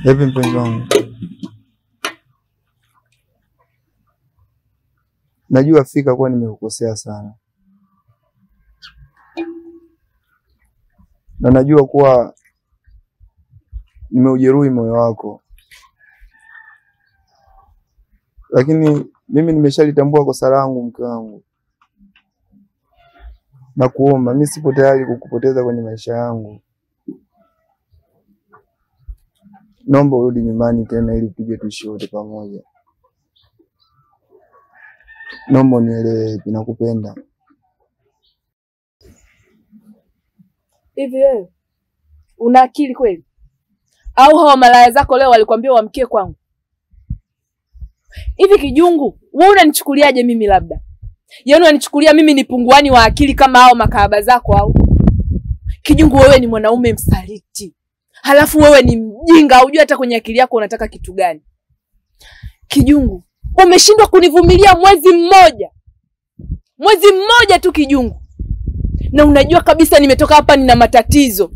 Hepi mpenzi wangu. Najua fika kwa nimekukosea sana. Na najua kuwa nimeujeruhi moyo wako. Lakini mimi nimeshalitambua kosa langu mke wangu. Na kuomba mimi sipo tayari kukupoteza kwenye maisha yangu. Naomba urudi nyumbani tena ili tuje tuishi wote pamoja. Naomba unielewe, nakupenda. Hivi wewe una akili kweli? Au hao malaya zako leo walikwambia uamkie kwangu? Hivi Kijungu, wewe unanichukuliaje mimi labda? Yaani unanichukulia mimi ni punguani wa akili kama hao makahaba zako au? Kijungu, wewe ni mwanaume msaliti. Halafu wewe ni mjinga, hujui hata kwenye akili yako unataka kitu gani. Kijungu, umeshindwa kunivumilia mwezi mmoja. Mwezi mmoja tu Kijungu. Na unajua kabisa nimetoka hapa nina matatizo.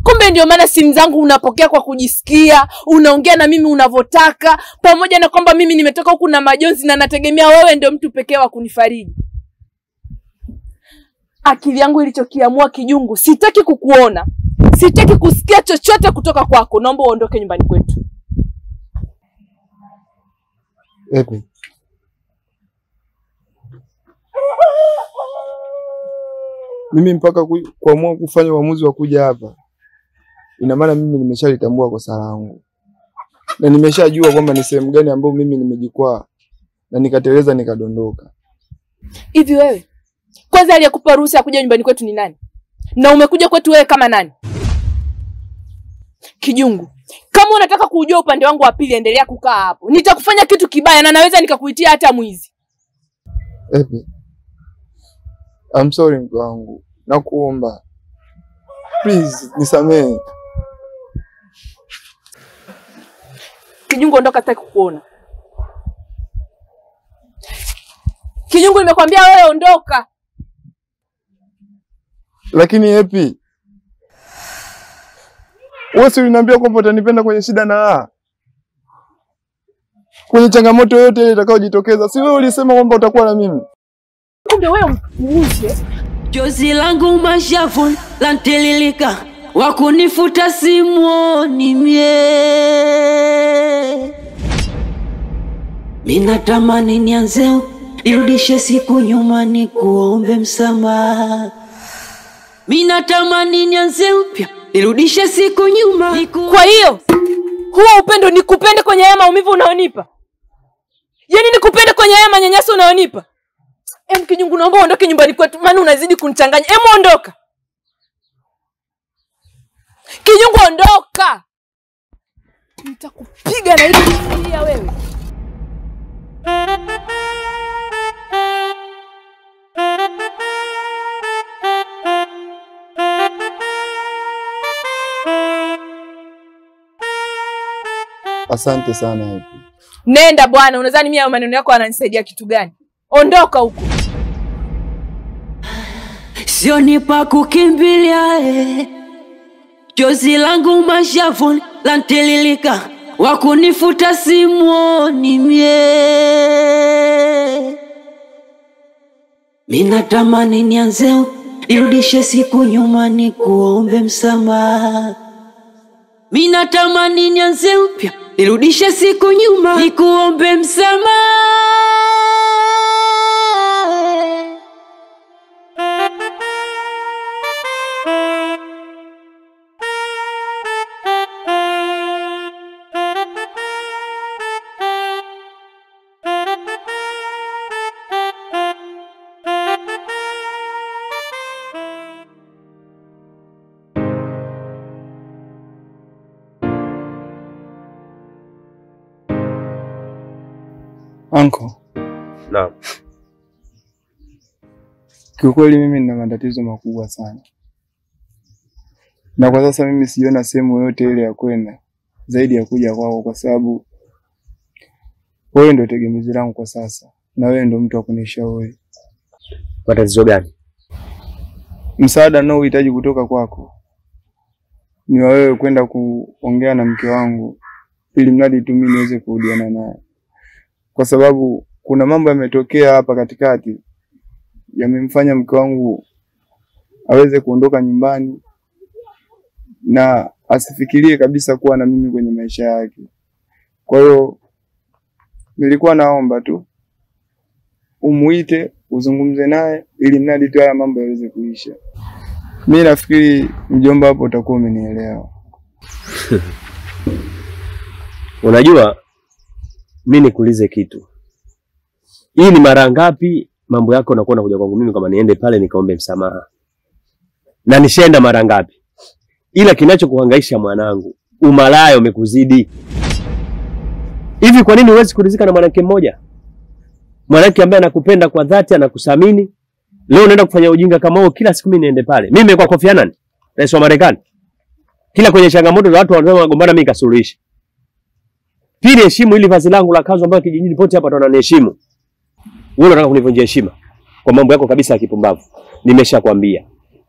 Kumbe ndio maana simu zangu unapokea kwa kujisikia, unaongea na mimi unavotaka, pamoja na kwamba mimi nimetoka huku na majonzi na nategemea wewe ndio mtu pekee wa kunifariji. Akili yangu ilichokiamua Kijungu, sitaki kukuona. Sitaki kusikia chochote kutoka kwako. Naomba uondoke nyumbani kwetu. Hepi. Mimi mpaka kuamua kufanya uamuzi wa kuja hapa, ina maana mimi nimeshalitambua kosa langu. Na nimeshajua kwamba ni sehemu gani ambayo mimi nimejikwaa na nikateleza nikadondoka. Hivi wewe, kwanza aliyekupa ruhusa ya kuja nyumbani kwetu ni nani? Na umekuja kwetu wewe kama nani? Kijungu, kama unataka kujua upande wangu wa pili, endelea kukaa hapo. Nitakufanya kitu kibaya na naweza nikakuitia hata mwizi. Hepi. I'm sorry mke wangu. Nakuomba. Please, nisamehe. Kijungu, ondoka, sitaki kukuona. Kijungu, nimekwambia wewe ondoka. Lakini Hepi, wewe si uliniambia kwamba utanipenda kwenye shida na raha? Kwenye changamoto yote ile itakayojitokeza, si wewe ulisema kwamba utakuwa na mimi? Kumbe wewe mpuuzi. Jozi langu mashavu lantililika, wakunifuta simuoni mie. Mina tamani nianze, nirudishe siku nyuma nikuombe msamaha. Mina tamani nianze upya, nirudishe siku nyuma. Kwa hiyo huo upendo nikupende kwenye haya maumivu unaonipa? Yaani nikupende kwenye haya manyanyaso unaonipa? Kijungu, naomba uondoke nyumbani kwetu, maana unazidi kunichanganya. Ondoka. Kijungu, ondoka. Nitakupiga na hili kufikia wewe. Asante sana Hepi. Nenda bwana, unadhani mimi maneno yako yananisaidia kitu gani? Ondoka huko. Sio nipa kukimbilia Jozi langu mashavu lantililika, wakunifuta simuoni mie. Mina tamani nianze, nirudishe siku nyuma nikuombe msamaha. Mina tamani nianze upya, nirudishe siku nyuma nikuombe msamaha. Anko. Naam. Kiukweli mimi nina matatizo makubwa sana. Na kwa sasa mimi siona sehemu yote ile ya kwenda zaidi ya kuja kwako, kwa sababu wewe ndio tegemezi langu kwa sasa. Na wewe ndio mtu wa kunishauri. Matatizo gani? Msaada nao uhitaji kutoka kwako. ni wewe kwenda kuongea na mke wangu ili mradi tu mimi niweze kurudiana naye. Kwa sababu kuna mambo yametokea hapa katikati yamemfanya mke wangu aweze kuondoka nyumbani na asifikirie kabisa kuwa na mimi kwenye maisha yake. Kwa hiyo nilikuwa naomba tu umuite uzungumze naye ili mradi tu haya mambo yaweze kuisha. Mimi nafikiri mjomba hapo utakuwa umenielewa. Unajua mimi nikuulize kitu. Hii ni mara ngapi mambo yako unakuwa unakuja kwangu mimi kama niende pale nikaombe msamaha? Na nishaenda mara ngapi? Ila kinachokuhangaisha mwanangu, umalaya umekuzidi. Hivi kwa nini huwezi kuridhika na mwanamke mmoja? Mwanamke ambaye anakupenda kwa dhati, anakusamini. Leo unaenda kufanya ujinga kama huo kila siku mimi niende pale. Mimi nimekuwa kofia nani? Rais wa Marekani. Kila kwenye changamoto za watu wanasema wagombana mimi kasuluhisha. Pili, heshimu ili vazi langu la kazi ambayo kijijini pote hapa wananiheshimu. Wewe unataka kunivunjia heshima kwa mambo yako kabisa ya kipumbavu. Nimeshakwambia.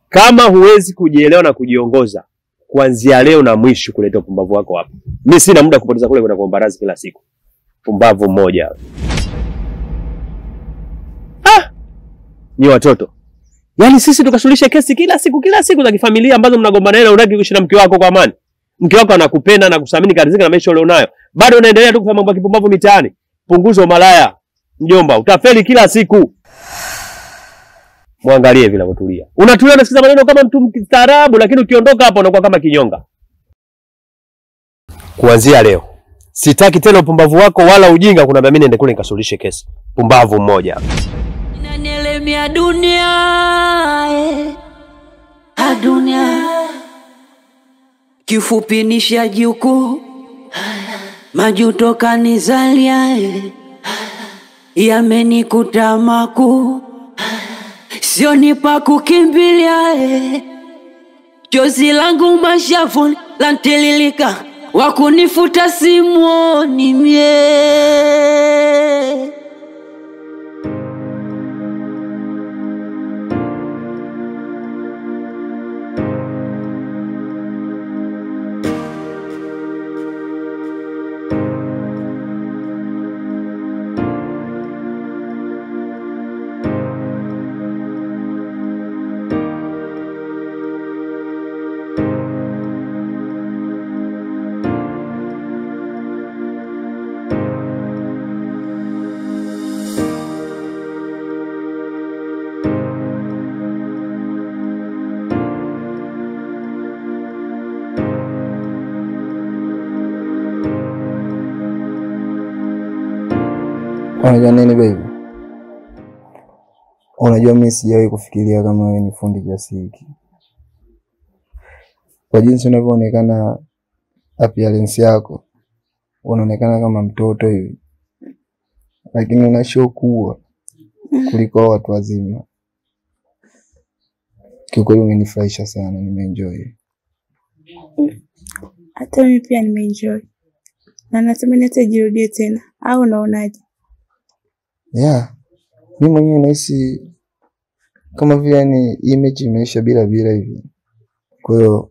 Kama huwezi kujielewa na kujiongoza, kuanzia leo na mwisho kuleta upumbavu wako hapa. Mimi sina muda kupoteza kule kwenda kuomba radhi kila siku. Pumbavu mmoja. Ni watoto. Yaani sisi tukasuluhisha kesi kila siku za kifamilia ambazo mnagombana na unataka kuishi na mke wako kwa amani. Mke wako anakupenda na kusamini karizika na maisha ulionayo. Bado unaendelea tu kufanya mambo ya kipumbavu mitaani. Punguza umalaya. Mjomba, utafeli kila siku. Muangalie vile anatulia. Unatulia unasikiza maneno kama mtu mstaarabu, lakini ukiondoka hapo unakuwa kama kinyonga. Kuanzia leo sitaki tena upumbavu wako wala ujinga kuna mimi niende kule nikasuluhishe kesi. Pumbavu mmoja. Inanielemea dunia, dunia. Kifupi nishajuku, majuto kanizalia, yamenikuta maku, sioni pa kukimbilia, chozi langu mashafu lantililika, wakunifuta simuoni mie. Unajua nini baby? Unajua mimi sijawahi kufikiria kama wewe ni fundi kiasi hiki. Kwa jinsi unavyoonekana appearance yako, unaonekana kama mtoto hivi. Lakini una show kubwa kuliko watu wazima. Kiukweli umenifurahisha sana, nimeenjoy. Hata mimi pia nimeenjoy. Na natamani hata jirudie tena. Au unaonaje? Yeah. Mimi mwenyewe nahisi kama vile ni image imeisha bila hivi. Kwa hiyo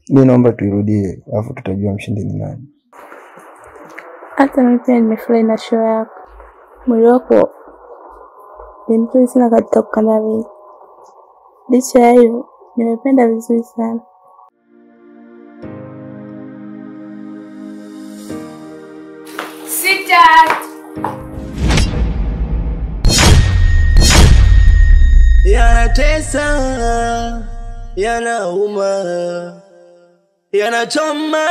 mimi naomba tuirudie, alafu tutajua mshindi ni nani. Hata mimi pia nimefurahi na show yako. Mwili wako ni mzuri sana katika kukandamiza. Licha ya hiyo, nimependa vizuri sana. Yanatesa, yanauma, yanachoma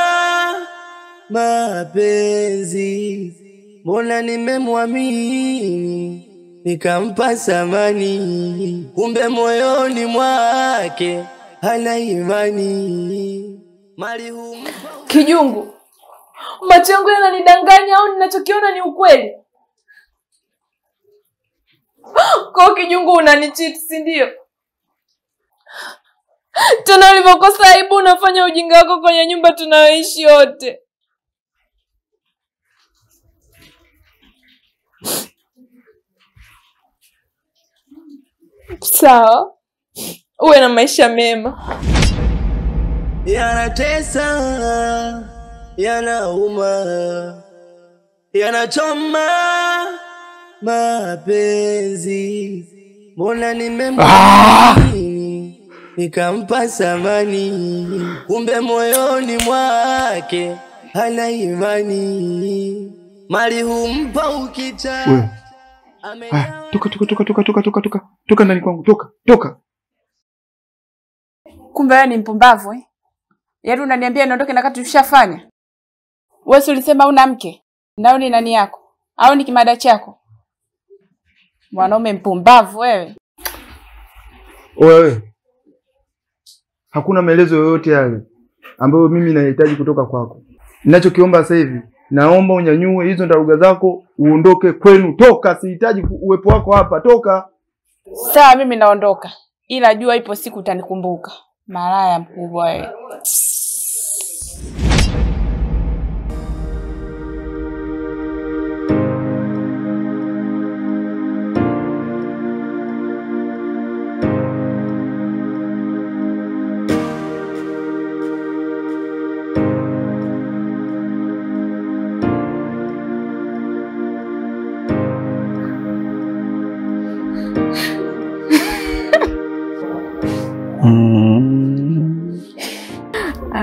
mapenzi. Mbona nimemwamini nikampa samani, kumbe moyoni mwake hana imani. Mali humpa Kijungu, macho yangu yananidanganya au ninachokiona ni ukweli? Kwa Kijungu unanicheat, si ndio? Tena ulivyokosa aibu unafanya ujinga wako kwenye nyumba tunayoishi wote. Sawa, uwe na maisha mema. yanatesa, yanauma, yanachoma mapenzi. Mbona nimemwamini nikampa samani, kumbe moyoni mwake hana imani. Mali humpa ukicha. Toka ndani kwangu, toka. Kumbe wewe ni mpumbavu eh? Yaani unaniambia niondoke na kati tushafanya? Wewe ulisema una mke? Nao ni nani yako? Au ni kimada chako? Mwanaume mpumbavu wewe. Wewe. Hakuna maelezo yoyote yale ambayo mimi nahitaji kutoka kwako. Ninachokiomba sasa hivi, naomba unyanyue hizo ndaruga zako, uondoke kwenu. Toka, sihitaji uwepo wako hapa, toka. Sawa, mimi naondoka. Ila jua ipo siku utanikumbuka. Malaya mkubwa wewe.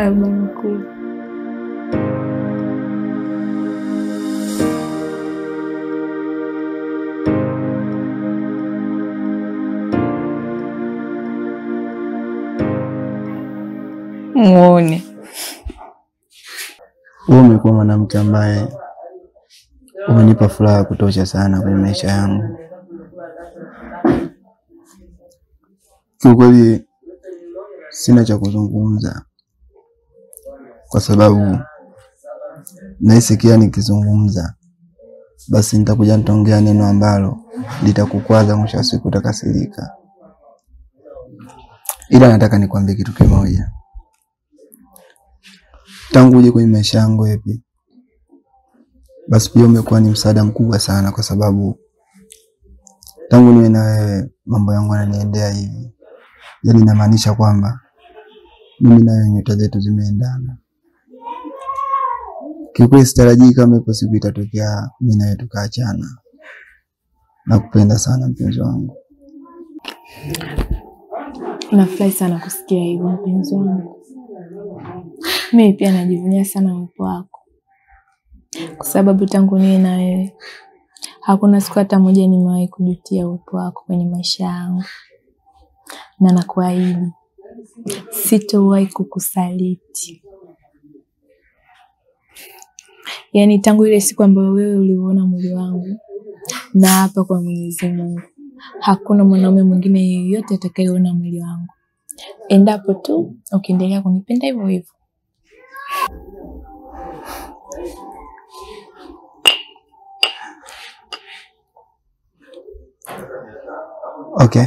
Abanku. Muone. Wewe umekuwa mwanamke ambaye umenipa furaha ya kutosha sana kwenye maisha yangu. Kiukweli sina cha kuzungumza, kwa sababu naisikia nikizungumza basi nitakuja nitaongea neno ambalo litakukwaza, mwisho wa siku utakasirika. Ila nataka nikwambie kitu kimoja. Tangu uje kwenye maisha yangu hivi, basi pia umekuwa ni msaada mkubwa sana, kwa sababu tangu niwe na wewe mambo yangu yananiendea hivi. Yaani inamaanisha kwamba mimi na wewe nyota zetu zimeendana. Kiukweli sitarajii kama ipo siku itatokea mimi na wewe tukaachana. Nakupenda sana mpenzi wangu. Nafurahi sana kusikia hivyo mpenzi wangu. Mimi pia najivunia sana uwepo wako, kwa sababu tangu niwe na wewe hakuna siku hata moja nimewahi kujutia uwepo wako kwenye maisha yangu. Na nakuahidi sitowahi kukusaliti. Yaani tangu ile siku ambayo wewe uliona mwili wangu, na hapa kwa Mwenyezi Mungu hakuna mwanaume mwingine yeyote atakayeona mwili wangu, endapo tu ukiendelea kunipenda hivyo hivyo. Okay.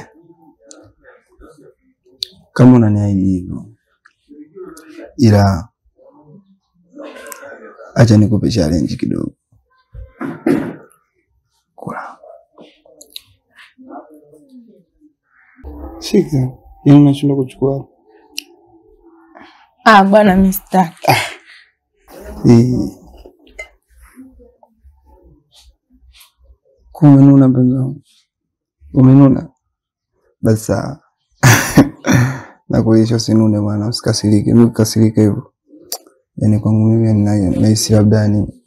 Kama unaniahidi hivyo, ila acha nikupe challenge kidogo. Kula. Shika. Yeye unashinda kuchukua. Bwana mimi sitaki. Kumenuna mpenzi wangu. Umenuna? Basi na kuisha usinune bwana, usikasirike. Mimi kukasirika hivyo, yaani kwangu mimi nahisi labda ni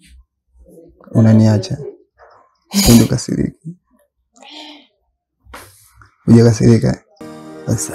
unaniacha. Ndio kasirika. Uje kasirika. Basi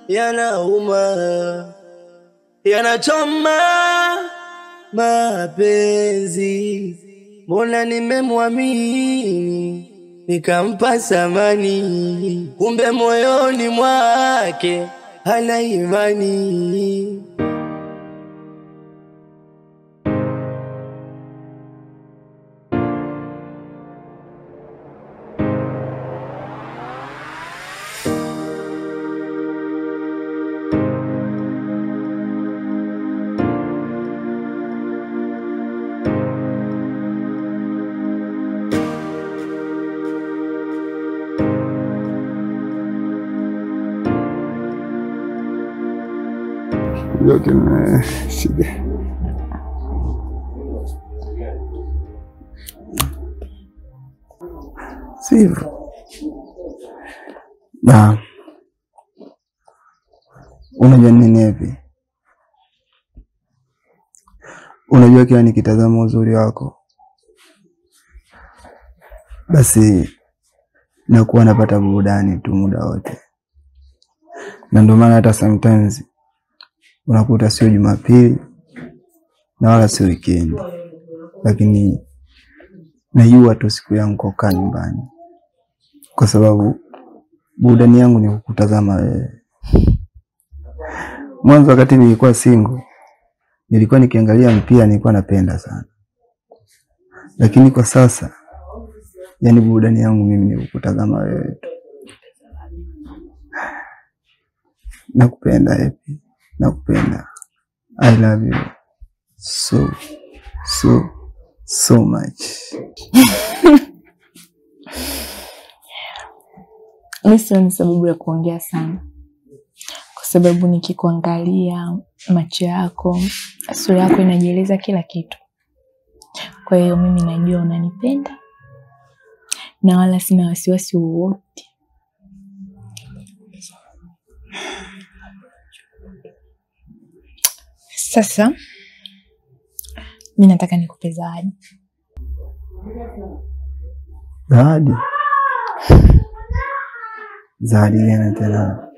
yanauma, yanachoma mapenzi. Mbona nimemwamini nikampa samani, kumbe moyoni mwake hana imani. Yo que me sigue. Sivyo. Na unajua nini hivi? Unajua kila nikitazama uzuri wako basi nakuwa napata burudani tu muda wote. Na ndio maana hata sometimes unakuta sio Jumapili na wala sio weekend, lakini najua tu siku yangu kukaa nyumbani, kwa sababu burudani yangu ni kukutazama wewe. Mwanzo wakati nilikuwa single nilikuwa nikiangalia mpira, nilikuwa napenda sana, lakini kwa sasa yani burudani yangu mimi ni kukutazama wewe. Nakupenda Happy. Nakupenda. I love you so much. Mimi sioni sababu ya kuongea sana, kwa sababu nikikuangalia macho yako, sura yako inajieleza kila kitu. Kwa hiyo mimi najua unanipenda na wala sina wasiwasi wowote. Sasa mimi nataka nikupe zawadi. Zawadi? Zawadi gani tena?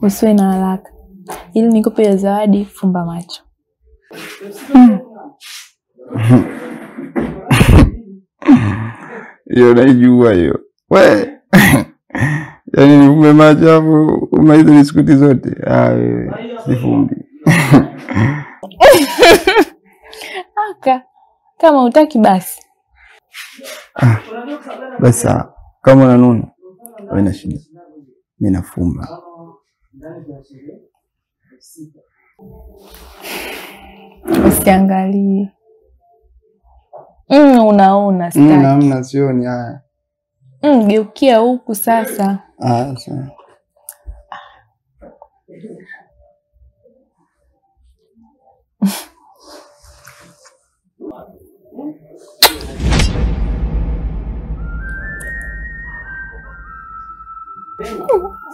Usiwe na haraka. Ili nikupe hiyo zawadi, fumba macho. Hiyo naijua hiyo. We. Yaani nifumbe macho hapo umalize biskuti zote. Sifumbi. Aka, kama hutaki basi. Basi kama unanuna, wewe na shida. Mimi nafumba. Usiangalie. Unaona staki. Hamna, sioni haya. Geukia huku sasa. Sawa.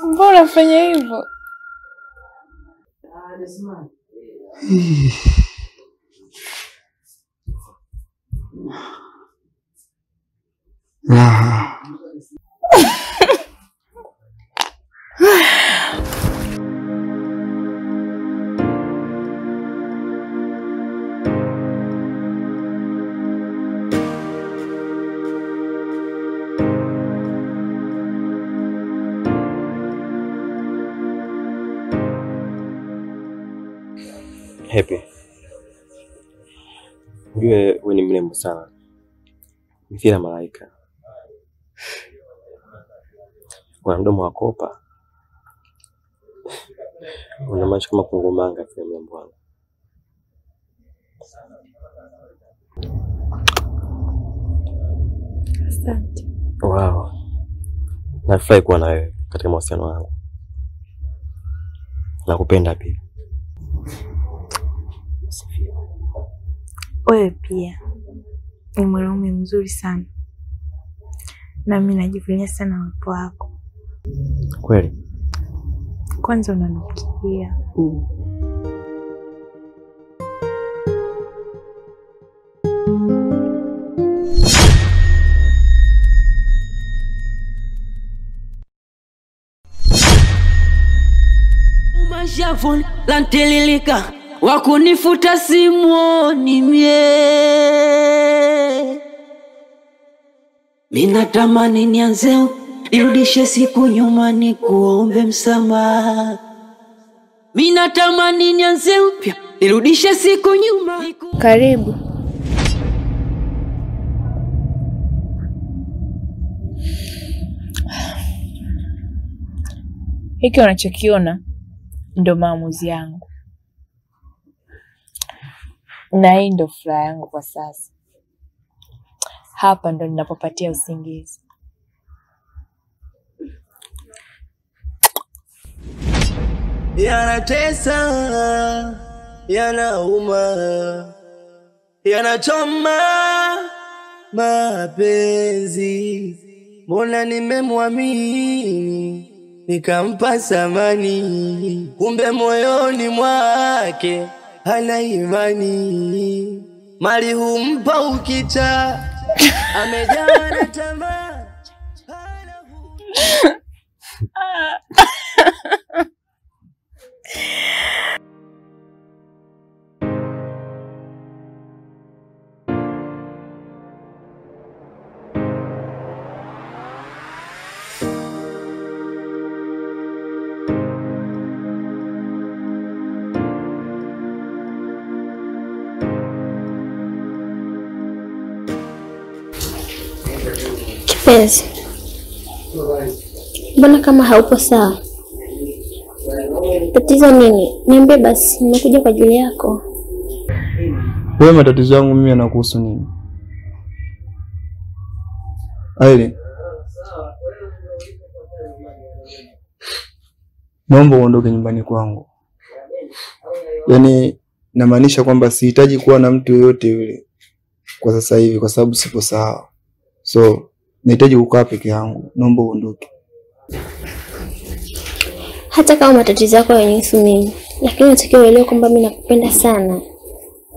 Mbona unafanya hivyo? Happy. Wewe ni mrembo sana. Mithila malaika. Una mdomo wa kopa. Una macho kama kungumanga kwa mrembo wangu. Asante. Wow. Nafurahi kuwa na wewe katika mahusiano yangu. Nakupenda pia. Wewe pia ni mwanaume mzuri sana, na mimi najivunia sana uwepo wako. Kweli? Kwanza unanukia. Mashavuni lantililika, wakunifuta simuoni mie. Minatamani nianze nirudishe siku nyuma nikuombe msamaha. Minatamani nianze upya nirudishe siku nyuma. Karibu. Hiki unachokiona ndo maamuzi yangu, na hii ndo furaha yangu kwa sasa. Hapa ndo ninapopatia usingizi. Yanatesa, yanauma, yanachoma mapenzi. Mbona nimemwamini nikampa thamani, kumbe moyoni mwake hana imani. Mali humpa ukicha, amejaa na tamaa. Kipenzi, mbona kama haupo sawa? Tatizo nini? Niambie basi, nimekuja kwa ajili yako. Wewe matatizo yangu mimi yanakuhusu nini? Aile, naomba uondoke nyumbani kwangu. Yaani namaanisha kwamba sihitaji kuwa na mtu yoyote yule kwa sasa hivi kwa sababu sipo sawa. So, nahitaji kukaa peke yangu. Naomba uondoke. Hata kama matatizo yako yanihusu mimi, lakini unatakiwa uelewe kwamba mimi nakupenda sana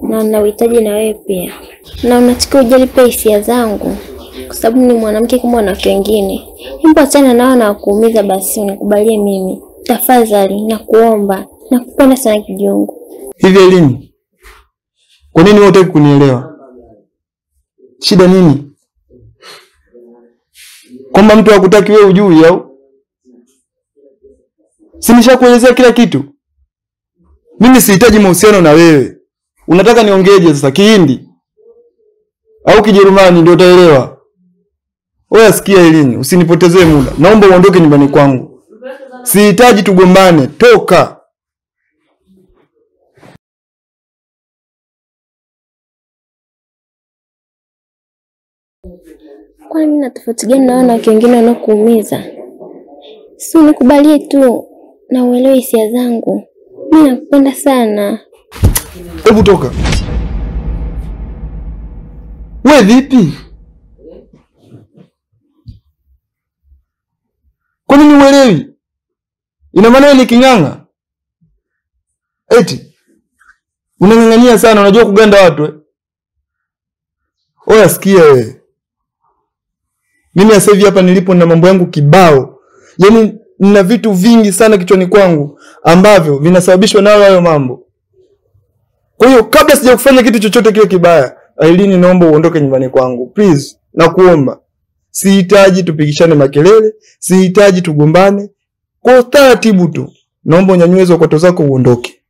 na ninauhitaji na wewe pia. Na unatakiwa ujali pia hisia zangu kwa sababu ni mwanamke kama wanawake wengine. Hebu achana nao na kuumiza basi, unikubalie mimi. Tafadhali nakuomba. Nakupenda sana kijungu. Hivi Elini, kwa nini wewe hutaki kunielewa? Shida nini? Kwamba mtu hakutaki wewe ujui au? Si nishakuelezea kila kitu. Mimi sihitaji mahusiano na wewe. Unataka niongeeje sasa, Kihindi au Kijerumani ndio utaelewa? Wewe sikia Elini, usinipotezee muda. Naomba uondoke nyumbani kwangu. Sihitaji tugombane, toka. Kwani mimi na tofauti gani na wanawake wengine wanaokuumiza? Si unikubalie tu na uelewe hisia zangu. Mimi nakupenda sana. Hebu toka. Wewe vipi? Kwa nini uelewi? Ina maana wewe ni kinganga? Eti unang'ang'ania sana, unajua kuganda watu Oya sikia wewe. Mimi sasa hivi hapa nilipo na mambo yangu kibao. Yaani nina vitu vingi sana kichwani kwangu ambavyo vinasababishwa nayo hayo mambo. Kwa hiyo kabla sija kufanya kitu chochote kile kibaya, Ailini naomba uondoke nyumbani kwangu. Please, nakuomba. Sihitaji tupigishane makelele, sihitaji tugombane. Kwa taratibu tu. Naomba unyanyue hizo kwato zako uondoke.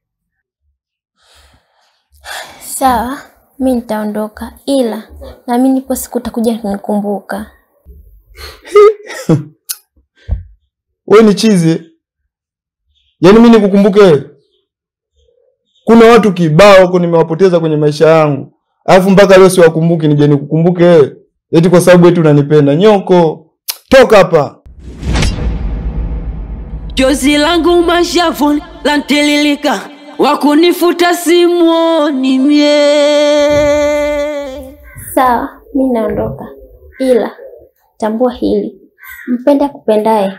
Sawa, mimi nitaondoka ila na mimi nipo siku utakuja kunikumbuka. Wewe ni chizi. Yaani mimi nikukumbuke wewe? Kuna watu kibao huko nimewapoteza kwenye maisha yangu. Alafu mpaka leo siwakumbuki, nije nikukumbuke wewe. Eti kwa sababu eti unanipenda. Nyoko, toka hapa. Jozi langu mashavuni lantililika, wakunifuta simuoni mie. Sawa, mimi naondoka ila tambua hili. Mpenda kupendaye,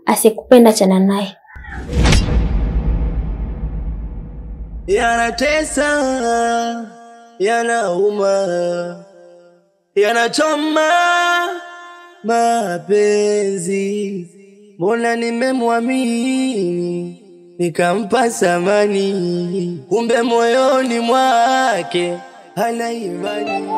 asikupenda chana naye. Yanatesa, yanauma, yanachoma mapenzi. Mbona nimemwamini nikampa thamani, kumbe moyoni mwake hana imani.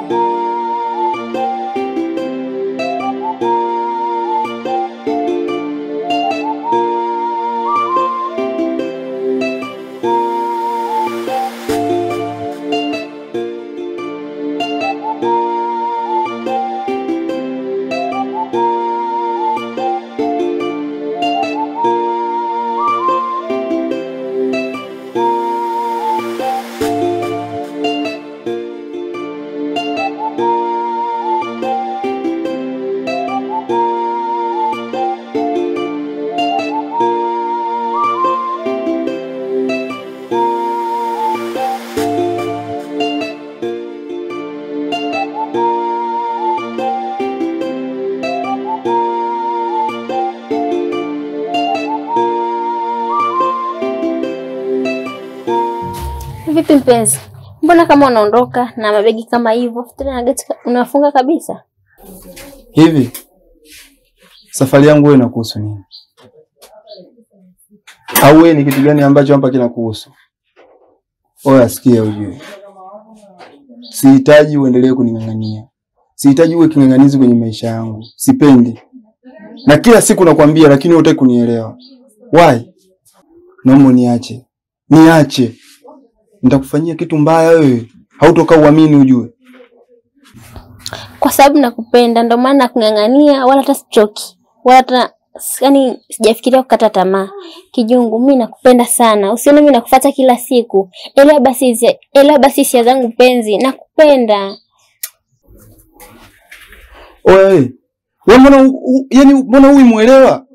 Vipi mpenzi? Mbona kama unaondoka na mabegi kama hivyo, tena na geti unafunga kabisa? Hivi safari yangu wewe inakuhusu nini? Au wewe ni kitu gani ambacho hapa kinakuhusu? Oya, sikia ujue. Sihitaji uendelee kuning'ang'ania. Sihitaji uwe king'ang'anizi kwenye maisha yangu. Sipendi. Na kila siku nakwambia lakini hutaki kunielewa. Why? Naomba niache. Niache. Nitakufanyia kitu mbaya wewe. Hautoka uamini ujue. Kwa sababu nakupenda ndio maana nakung'ang'ania, wala hata sichoki. Wala hata yani sijafikiria kukata tamaa. Kijungu, mimi nakupenda sana. Usione mimi nakufuata kila siku. Ela basi hisia zangu penzi, nakupenda. Wewe mbona yani mbona huyu muelewa?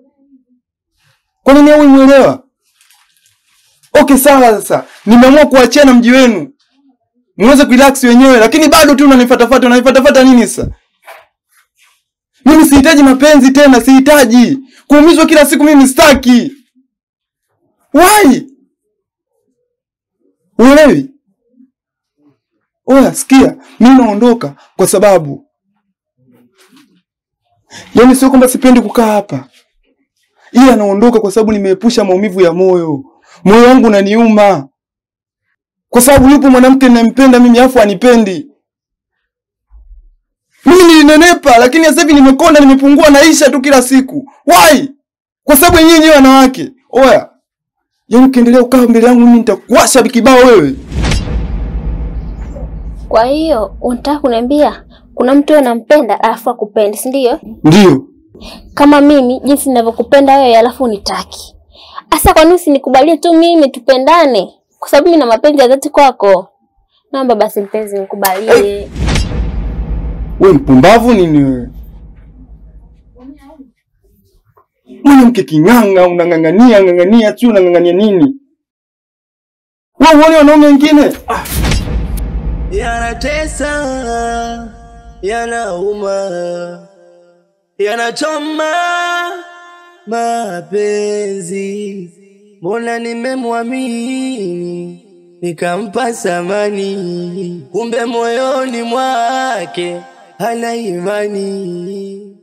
Kwa nini huyu muelewa? Okay sawa sasa. Nimeamua kuachana mji wenu. Mweze kurelax wenyewe lakini bado tu unanifuatafuata nini sasa? Mimi sihitaji mapenzi tena, sihitaji. Kuumizwa kila siku mimi sitaki. Why? Uelewi? Oya, sikia, mimi naondoka kwa sababu yani sio kwamba sipendi kukaa hapa. Ila naondoka kwa sababu nimeepusha maumivu ya moyo. Moyo wangu unaniuma. Kwa sababu yupo mwanamke ninayempenda mimi afu anipendi. Mimi nilinenepa lakini sasa hivi nimekonda, nimepungua, naisha tu kila siku. Why? Kwa sababu nyinyi wanawake. Oya. Yaani ukiendelea kukaa mbele yangu mimi nitakuwasha kibao wewe. Kwa hiyo unataka kuniambia kuna mtu anampenda alafu akupendi, si ndio? Ndio. Kama mimi jinsi ninavyokupenda wewe alafu unitaki. Asa kwa nini usinikubalie tu mimi tupendane? Kwa sababu mimi na mapenzi ya dhati kwako. Naomba basi mpenzi nikubalie. Hey. Wewe mpumbavu nini wewe? Mwana mke kinganga unang'ang'ania tu unang'ang'ania nini? Wewe uone wanaume wengine? Yanatesa, yanauma, yanachoma mapenzi. Mbona nimemwamini nikampa thamani, kumbe moyoni mwake hana imani.